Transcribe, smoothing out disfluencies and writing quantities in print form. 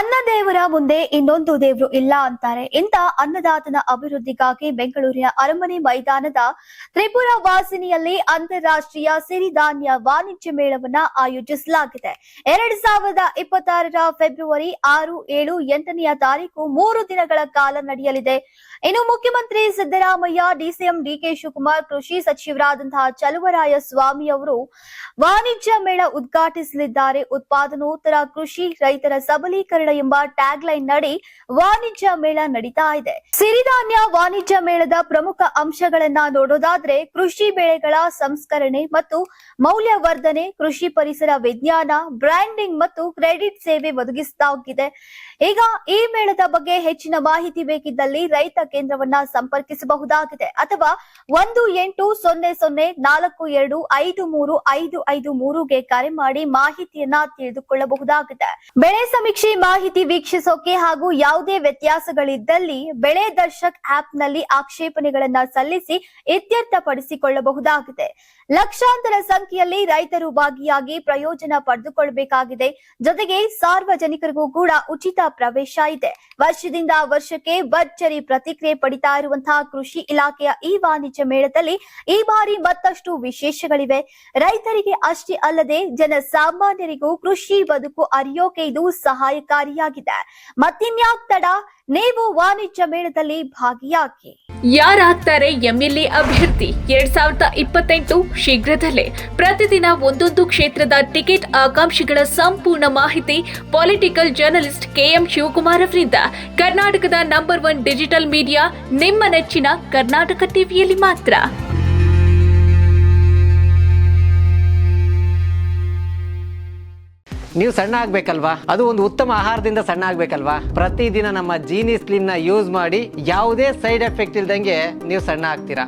ಅನ್ನದೇವರ ಮುಂದೆ ಇನ್ನೊಂದು ದೇವರು ಇಲ್ಲ ಅಂತಾರೆ. ಇಂಥ ಅನ್ನದಾತನ ಅಭಿವೃದ್ಧಿಗಾಗಿ ಬೆಂಗಳೂರಿನ ಅರಮನೆ ಮೈದಾನದ ತ್ರಿಪುರ ವಾಸಿನಿಯಲ್ಲಿ ಅಂತಾರಾಷ್ಟ್ರೀಯ ಸಿರಿಧಾನ್ಯ ವಾಣಿಜ್ಯ ಮೇಳವನ್ನ ಆಯೋಜಿಸಲಾಗಿದೆ. 2026 ಫೆಬ್ರವರಿ 6, 7, 8ನೇ ತಾರೀಕು 3 ದಿನಗಳ ಕಾಲ ನಡೆಯಲಿದೆ. ಇನ್ನು ಮುಖ್ಯಮಂತ್ರಿ ಸಿದ್ದರಾಮಯ್ಯ, ಡಿಸಿಎಂ ಡಿಕೆ ಶಿವಕುಮಾರ್, ಕೃಷಿ ಸಚಿವರಾದಂತಹ ಚಲುವರಾಯ ಸ್ವಾಮಿ ಅವರು ವಾಣಿಜ್ಯ ಮೇಳ ಉದ್ಘಾಟಿಸಲಿದ್ದಾರೆ. ಉತ್ಪಾದನೋತ್ತರ ಕೃಷಿ, ರೈತರ ಸಬಲೀಕರಣ ಎಂಬ ಟ್ಯಾಗ್ ಲೈನ್ ನಡಿ ವಾಣಿಜ್ಯ ಮೇಳ ನಡೀತಾ ಇದೆ. ಸಿರಿಧಾನ್ಯ ವಾಣಿಜ್ಯ ಮೇಳದ ಪ್ರಮುಖ ಅಂಶಗಳನ್ನ ನೋಡೋದಾದ್ರೆ ಕೃಷಿ ಬೆಳೆಗಳ ಸಂಸ್ಕರಣೆ ಮತ್ತು ಮೌಲ್ಯವರ್ಧನೆ, ಕೃಷಿ ಪರಿಸರ ವಿಜ್ಞಾನ, ಬ್ರ್ಯಾಂಡಿಂಗ್ ಮತ್ತು ಕ್ರೆಡಿಟ್ ಸೇವೆ ಒದಗಿಸಲಾಗಿದೆ. ಈಗ ಈ ಮೇಳದ ಬಗ್ಗೆ ಹೆಚ್ಚಿನ ಮಾಹಿತಿ ಬೇಕಿದ್ದಲ್ಲಿ ರೈತ ಕೇಂದ್ರವನ್ನ ಸಂಪರ್ಕಿಸಬಹುದಾಗಿದೆ ಅಥವಾ 180042535553ಗೆ ಕರೆ ಮಾಡಿ ಮಾಹಿತಿಯನ್ನ ತಿಳಿದುಕೊಳ್ಳಬಹುದಾಗಿದೆ. ಬೆಳೆ ಸಮೀಕ್ಷೆ ಮಾಹಿತಿ ವೀಕ್ಷಿಸೋಕೆ ಹಾಗೂ ಯಾವುದೇ ವ್ಯತ್ಯಾಸಗಳಿದ್ದಲ್ಲಿ ಬೆಳೆ ದರ್ಶಕ್ ಆಪ್ ನಲ್ಲಿ ಆಕ್ಷೇಪಣೆಗಳನ್ನ ಸಲ್ಲಿಸಿ ಇತ್ಯರ್ಥಪಡಿಸಿಕೊಳ್ಳಬಹುದಾಗಿದೆ. ಲಕ್ಷಾಂತರ ಸಂಖ್ಯೆಯಲ್ಲಿ ರೈತರು ಭಾಗಿಯಾಗಿ ಪ್ರಯೋಜನ ಪಡೆದುಕೊಳ್ಳಬೇಕಾಗಿದೆ. ಜೊತೆಗೆ ಸಾರ್ವಜನಿಕರಿಗೂ ಕೂಡ ಉಚಿತ ಪ್ರವೇಶ ಇದೆ. ವರ್ಷದಿಂದ ವರ್ಷಕ್ಕೆ ಭರ್ಜರಿ ಪ್ರತಿಕ್ರಿಯೆ ಪಡಿತಾ ಇರುವಂತಹ ಕೃಷಿ ಇಲಾಖೆಯ ಈ ವಾಣಿಜ್ಯ ಮೇಳದಲ್ಲಿ ಈ ಬಾರಿ ಮತ್ತಷ್ಟು ವಿಶೇಷಗಳಿವೆ. ರೈತರಿಗೆ ಅಷ್ಟೇ ಅಲ್ಲದೆ ಜನಸಾಮಾನ್ಯರಿಗೂ ಕೃಷಿ ಬದುಕು ಅರಿಯೋಕೆ ಇದು ಸಹಾಯಕಾರಿಯಾಗಿದೆ. ಮತ್ತಿನ್ಯಾಕ್ ತಡ, ನೀವು ವಾಣಿಜ್ಯ ಮೇಳದಲ್ಲಿ ಭಾಗಿಯಾಗಿ. ಯಾರಾಗ್ತಾರೆ ಎಂಎಲ್ಎ ಅಭ್ಯರ್ಥಿ 2028 ಶೀಘ್ರದಲ್ಲೇ. ಪ್ರತಿದಿನ ಒಂದೊಂದು ಕ್ಷೇತ್ರದ ಟಿಕೆಟ್ ಆಕಾಂಕ್ಷಿಗಳ ಸಂಪೂರ್ಣ ಮಾಹಿತಿ ಪೊಲಿಟಿಕಲ್ ಜರ್ನಲಿಸ್ಟ್ ಕೆಎಂ ಶಿವಕುಮಾರ್ ಅವರಿಂದ. ಕರ್ನಾಟಕದ ನಂಬರ್ 1 ಡಿಜಿಟಲ್ ಮೀಡಿಯಾ ನಿಮ್ಮ ನೆಚ್ಚಿನ ಕರ್ನಾಟಕ ಟಿವಿಯಲ್ಲಿ ಮಾತ್ರ. ನೀವು ಸಣ್ಣ ಆಗ್ಬೇಕಲ್ವಾ? ಅದು ಒಂದು ಉತ್ತಮ ಆಹಾರದಿಂದ ಸಣ್ಣ ಆಗ್ಬೇಕಲ್ವಾ? ಪ್ರತಿದಿನ ನಮ್ಮ ಜೀನಿ ಸ್ಲಿಮ್ ನ ಯೂಸ್ ಮಾಡಿ ಯಾವುದೇ ಸೈಡ್ ಎಫೆಕ್ಟ್ ಇಲ್ದಂಗೆ ನೀವು ಸಣ್ಣ ಆಗ್ತೀರಾ.